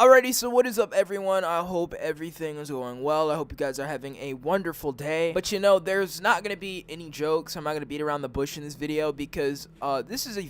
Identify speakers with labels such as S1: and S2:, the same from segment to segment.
S1: Alrighty, so what is up, everyone? I hope everything is going well. I hope you guys are having a wonderful day. But there's not gonna be any jokes. I'm not gonna beat around the bush in this video because this is a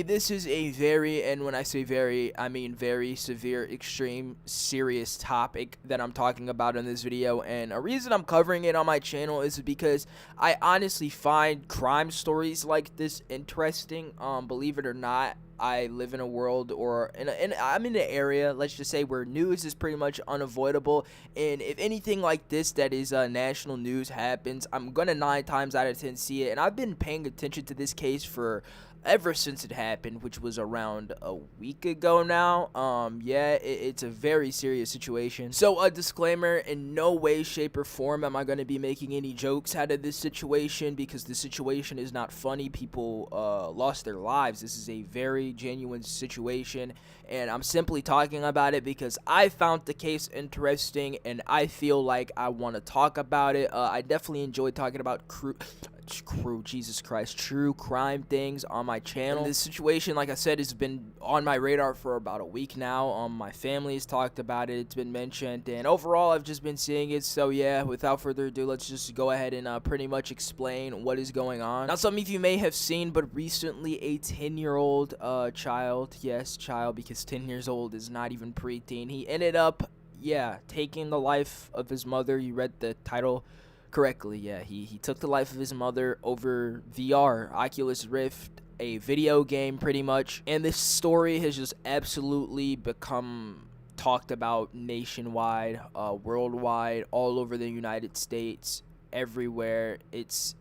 S1: this is a very, and when I say very, I mean very severe, extreme, serious topic that I'm talking about in this video. And a reason I'm covering it on my channel is because I honestly find crime stories like this interesting. Believe it or not, I live in a world, or I'm in an area, let's just say, where news is pretty much unavoidable. And if anything like this that is national news happens, I'm gonna 9 times out of 10 see it. And I've been paying attention to this case for ever since it happened, which was around a week ago now. It's a very serious situation. So a disclaimer: in no way, shape, or form am I going to be making any jokes out of this situation, because the situation is not funny. People lost their lives. This is a very genuine situation, and I'm simply talking about it because I found the case interesting and I feel like I want to talk about it. I definitely enjoy talking about true crime things on my channel. And this situation, like I said, has been on my radar for about a week now. My family has talked about it, it's been mentioned, and overall I've just been seeing it. So yeah, without further ado, let's just go ahead and pretty much explain what is going on. Now, some of you may have seen, but recently a 10-year-old child, yes, child, because 10 years old is not even preteen, he ended up taking the life of his mother. You read the title correctly. Yeah, he took the life of his mother over VR, Oculus Rift, a video game pretty much. And this story has just absolutely become talked about nationwide, worldwide, all over the United States, everywhere. It's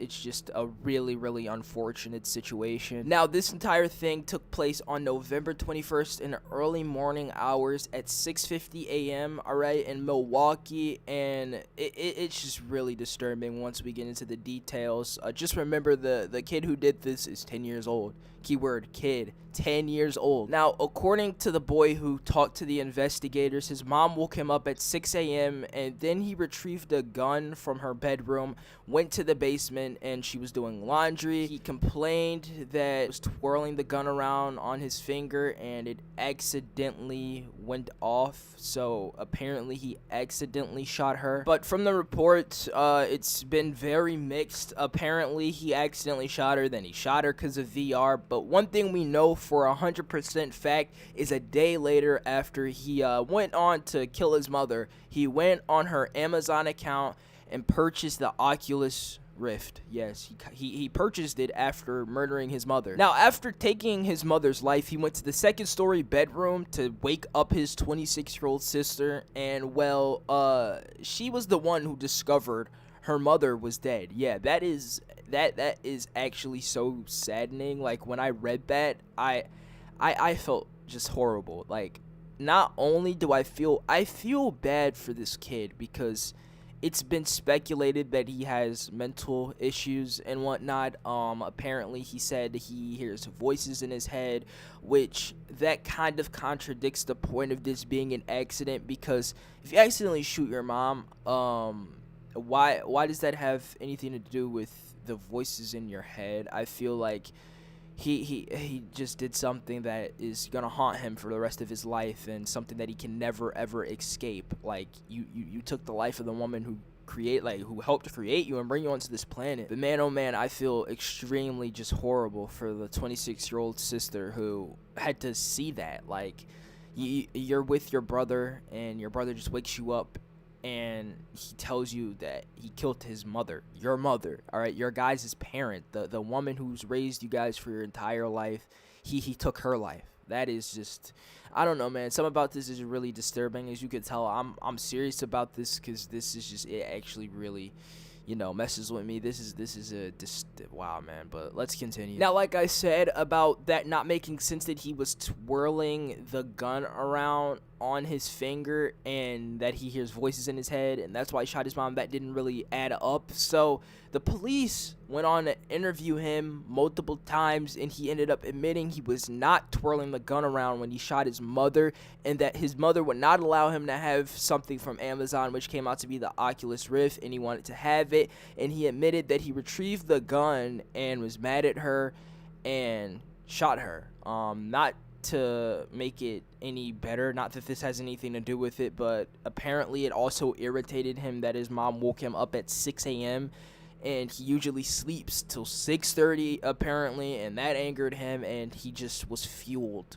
S1: just a really unfortunate situation. Now, this entire thing took place on November 21st in the early morning hours at 6:50 a.m. alright, in Milwaukee, and it's just really disturbing once we get into the details. Just remember, the kid who did this is 10 years old. Keyword kid, 10 years old. Now, according to the boy who talked to the investigators, his mom woke him up at 6 a.m. and then he retrieved a gun from her bedroom, went to the basement, and she was doing laundry. He complained that he was twirling the gun around on his finger and it accidentally went off. So apparently he accidentally shot her. But from the reports, it's been very mixed. Apparently he accidentally shot her, then he shot her because of VR. But one thing we know for 100% fact is a day later, after he went on to kill his mother, he went on her Amazon account and purchased the Oculus Rift. Yes, he purchased it after murdering his mother. Now, after taking his mother's life, he went to the second-story bedroom to wake up his 26-year-old sister, and she was the one who discovered her mother was dead. Yeah, that is actually so saddening. Like, when I read that, I felt just horrible. Like, not only do I feel bad for this kid, because it's been speculated that he has mental issues and whatnot. Apparently he said he hears voices in his head, which that kind of contradicts the point of this being an accident, because if you accidentally shoot your mom, why does that have anything to do with the voices in your head? I feel like he just did something that is gonna haunt him for the rest of his life, and something that he can never ever escape. Like, you took the life of the woman who helped create you and bring you onto this planet. But man, oh man, I feel extremely just horrible for the 26-year-old sister who had to see that. Like, you're with your brother, and your brother just wakes you up and he tells you that he killed his mother, your mother, all right, your guys' parent, the woman who's raised you guys for your entire life. He took her life. That is just, I don't know, man. Something about this is really disturbing. As you can tell, I'm serious about this, because this is just, it actually really, messes with me. This is wow, man. But let's continue. Now, like I said about that not making sense, that he was twirling the gun around on his finger and that he hears voices in his head, and that's why he shot his mom, that didn't really add up. So the police went on to interview him multiple times, and he ended up admitting he was not twirling the gun around when he shot his mother, and that his mother would not allow him to have something from Amazon, which came out to be the Oculus Rift, and he wanted to have it. And he admitted that he retrieved the gun and was mad at her and shot her. Not to make it any better, not that this has anything to do with it, but apparently it also irritated him that his mom woke him up at 6 a.m. and he usually sleeps till 6:30 apparently, and that angered him, and he just was fueled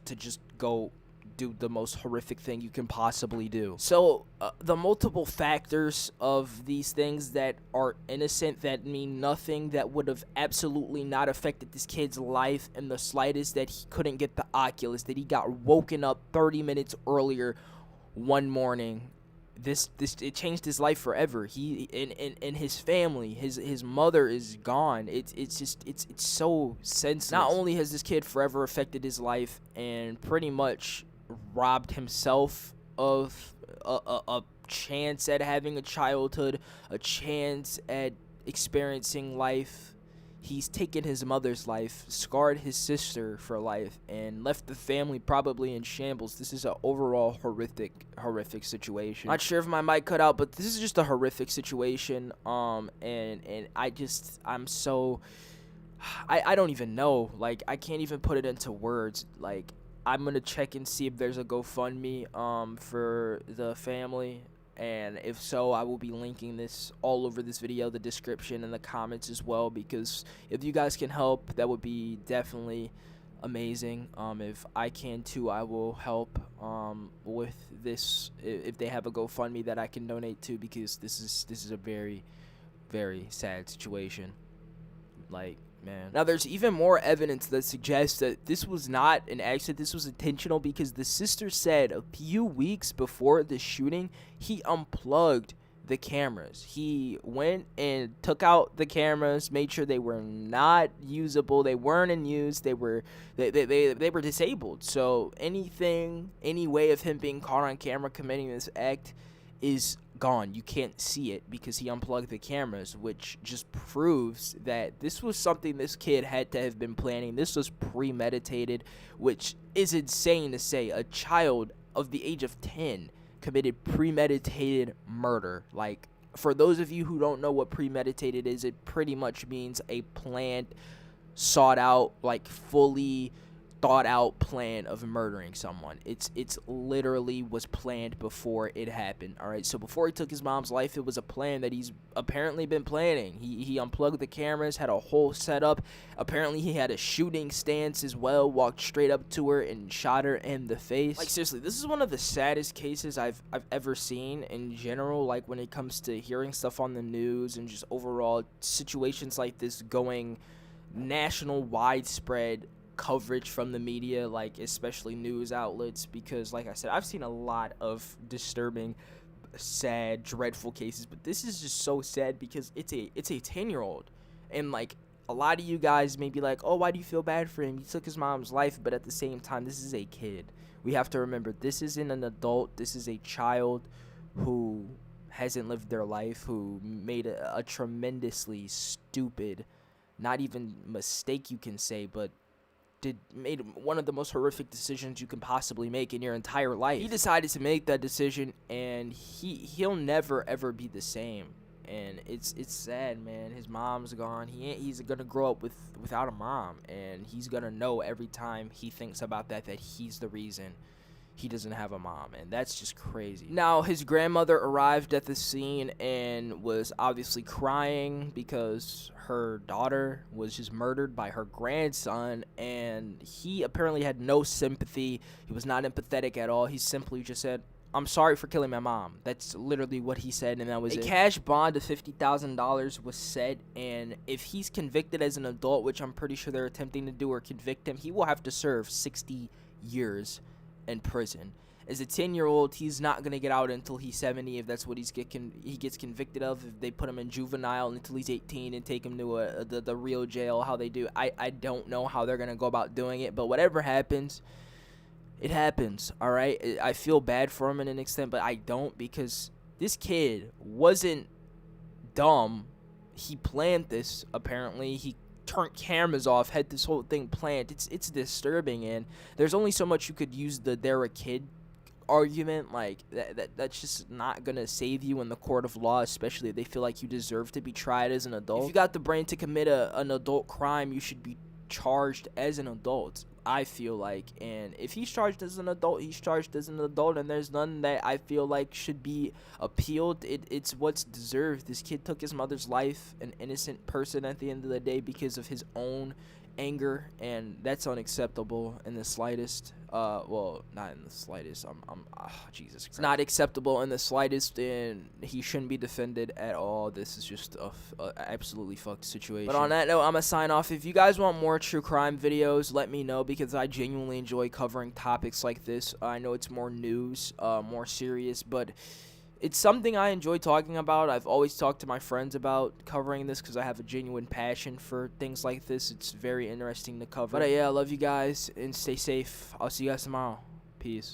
S1: to just go do the most horrific thing you can possibly do. So the multiple factors of these things that are innocent, that mean nothing, that would have absolutely not affected this kid's life in the slightest, that he couldn't get the Oculus, that he got woken up 30 minutes earlier one morning. This it changed his life forever. He and his family, his mother is gone. It's so senseless. Not only has this kid forever affected his life and pretty much robbed himself of a chance at having a childhood, a chance at experiencing life, he's taken his mother's life, scarred his sister for life, and left the family probably in shambles. This is an overall horrific situation. Not sure if my mic cut out, but this is just a horrific situation. And I'm so, I don't even know. Like, I can't even put it into words. Like, I'm gonna check and see if there's a GoFundMe for the family, and if so, I will be linking this all over this video, the description, and the comments as well, because if you guys can help, that would be definitely amazing. If I can too, I will help with this if they have a GoFundMe that I can donate to, because this is a very, very sad situation. Like, man. Now, there's even more evidence that suggests that this was not an accident, this was intentional, because the sister said a few weeks before the shooting, he unplugged the cameras. He went and took out the cameras, made sure they were not usable, they weren't in use, they were disabled. So any way of him being caught on camera committing this act is gone. You can't see it because he unplugged the cameras, which just proves that this was something this kid had to have been planning. This was premeditated, which is insane to say. A child of the age of 10 committed premeditated murder. Like, for those of you who don't know what premeditated is, it pretty much means a planned, sought out, like fully thought out plan of murdering someone. It's literally was planned before it happened. All right, so before he took his mom's life, it was a plan that he's apparently been planning. He unplugged the cameras, had a whole setup. Apparently he had a shooting stance as well, walked straight up to her and shot her in the face. Like, seriously, this is one of the saddest cases I've ever seen in general, like when it comes to hearing stuff on the news and just overall situations like this going national, widespread coverage from the media, like especially news outlets, because like I said, I've seen a lot of disturbing, sad, dreadful cases, but this is just so sad because it's a 10-year-old, and like a lot of you guys may be like, oh, why do you feel bad for him? He took his mom's life, but at the same time, this is a kid. We have to remember, this isn't an adult, this is a child who hasn't lived their life, who made a tremendously stupid, not even mistake you can say, but made one of the most horrific decisions you can possibly make in your entire life. He decided to make that decision, and he'll never ever be the same. And it's sad, man. His mom's gone. He's gonna grow up without a mom, and he's gonna know every time he thinks about that he's the reason he doesn't have a mom, and that's just crazy. Now, his grandmother arrived at the scene and was obviously crying because her daughter was just murdered by her grandson, and he apparently had no sympathy. He was not empathetic at all. He simply just said, I'm sorry for killing my mom. That's literally what he said, and that was it. A cash bond of $50,000 was set, and if he's convicted as an adult, which I'm pretty sure they're attempting to do, or convict him, he will have to serve 60 years in prison. As a 10-year-old, he's not going to get out until he's 70 if that's what he gets convicted of. If they put him in juvenile until he's 18 and take him to the real jail, how they do, I don't know how they're going to go about doing it, but whatever happens, it happens, all right? I feel bad for him in an extent, but I don't, because this kid wasn't dumb. He planned this, apparently. He turned cameras off, had this whole thing planned. It's disturbing, and there's only so much you could use the they're a kid argument. Like, that's just not gonna save you in the court of law, especially if they feel like you deserve to be tried as an adult. If you got the brain to commit an adult crime, you should be charged as an adult. I feel like. And if he's charged as an adult, he's charged as an adult, and there's none that I feel like should be appealed. It's what's deserved. This kid took his mother's life, an innocent person at the end of the day, because of his own anger, and that's unacceptable in the slightest. Well, not in the slightest. Jesus Christ. It's not acceptable in the slightest, and he shouldn't be defended at all. This is just a absolutely fucked situation. But on that note, I'm gonna sign off. If you guys want more true crime videos, let me know, because I genuinely enjoy covering topics like this. I know it's more news, more serious, but it's something I enjoy talking about. I've always talked to my friends about covering this because I have a genuine passion for things like this. It's very interesting to cover. But yeah, I love you guys and stay safe. I'll see you guys tomorrow. Peace.